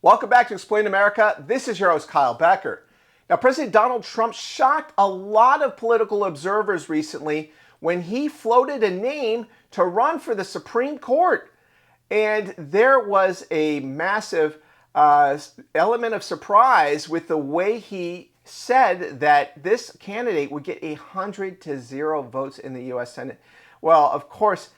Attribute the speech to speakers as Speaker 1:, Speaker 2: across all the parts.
Speaker 1: Welcome back to Explain America. This is your host, Kyle Becker. Now, President Donald Trump shocked a lot of political observers recently when he floated a name to run for the Supreme Court. And there was a massive element of surprise with the way he said that this candidate would get 100-0 votes in the U.S. Senate. Well, of course,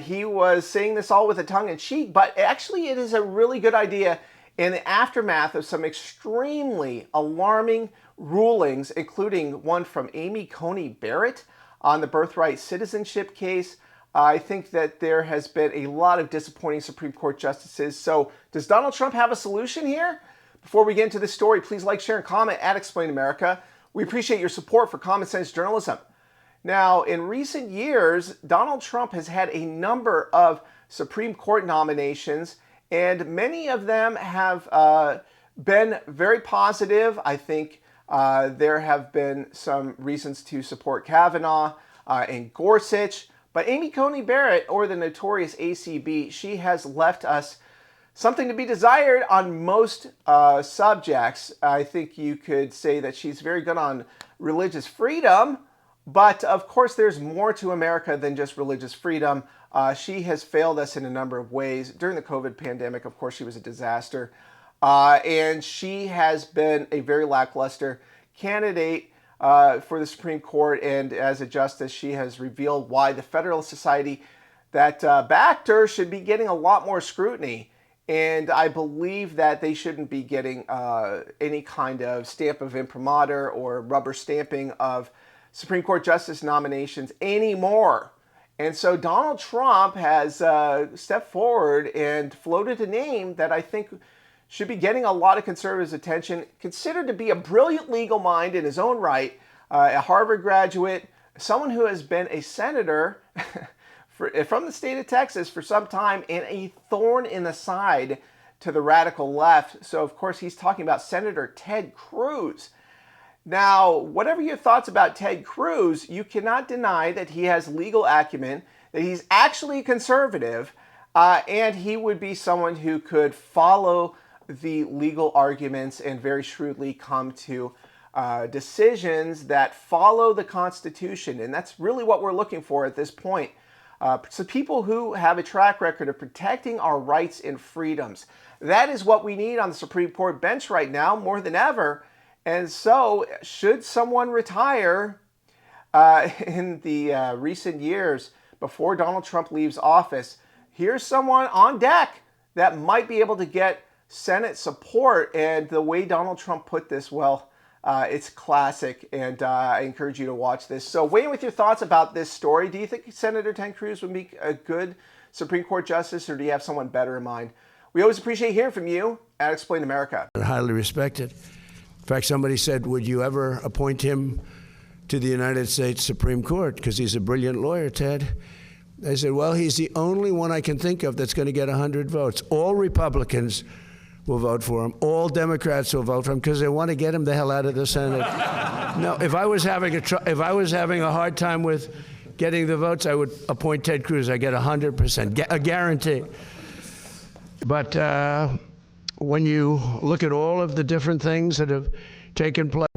Speaker 1: he was saying this all with a tongue-in-cheek, but actually it is a really good idea in the aftermath of some extremely alarming rulings, including one from Amy Coney Barrett on the birthright citizenship case. I think that there has been a lot of disappointing Supreme Court justices. So does Donald Trump have a solution here? Before we get into this story, please like, share, and comment at Explain America. We appreciate your support for common sense journalism. Now, in recent years, Donald Trump has had a number of Supreme Court nominations, and many of them have been very positive. I think there have been some reasons to support Kavanaugh and Gorsuch. But Amy Coney Barrett, or the notorious ACB, she has left us something to be desired on most subjects. I think you could say that she's very good on religious freedom, but of course there's more to America than just religious freedom. She has failed us in a number of ways. During the COVID pandemic, of course, she was a disaster. And she has been a very lackluster candidate for the Supreme Court. And as a justice, she has revealed why the Federalist Society that backed her should be getting a lot more scrutiny. And I believe that they shouldn't be getting any kind of stamp of imprimatur or rubber stamping of Supreme Court justice nominations anymore. And so Donald Trump has stepped forward and floated a name that I think should be getting a lot of conservatives' attention, considered to be a brilliant legal mind in his own right, a Harvard graduate, someone who has been a senator from the state of Texas for some time, and a thorn in the side to the radical left. So, of course, he's talking about Senator Ted Cruz. Now, whatever your thoughts about Ted Cruz, you cannot deny that he has legal acumen, that he's actually conservative, and he would be someone who could follow the legal arguments and very shrewdly come to decisions that follow the Constitution. And that's really what we're looking for at this point. So people who have a track record of protecting our rights and freedoms. That is what we need on the Supreme Court bench right now, more than ever. And so, should someone retire in the recent years before Donald Trump leaves office, here's someone on deck that might be able to get Senate support. And the way Donald Trump put this, well, it's classic, and I encourage you to watch this. So weigh in with your thoughts about this story. Do you think Senator Ted Cruz would be a good Supreme Court justice, or do you have someone better in mind? We always appreciate hearing from you at Explain America.
Speaker 2: Highly respected. In fact, somebody said, would you ever appoint him to the United States Supreme Court? Because he's a brilliant lawyer, Ted. I said, well, he's the only one I can think of that's going to get 100 votes. All Republicans will vote for him. All Democrats will vote for him because they want to get him the hell out of the Senate. No, if I was having a hard time with getting the votes, I would appoint Ted Cruz. I get 100%, a guarantee. But when you look at all of the different things that have taken place,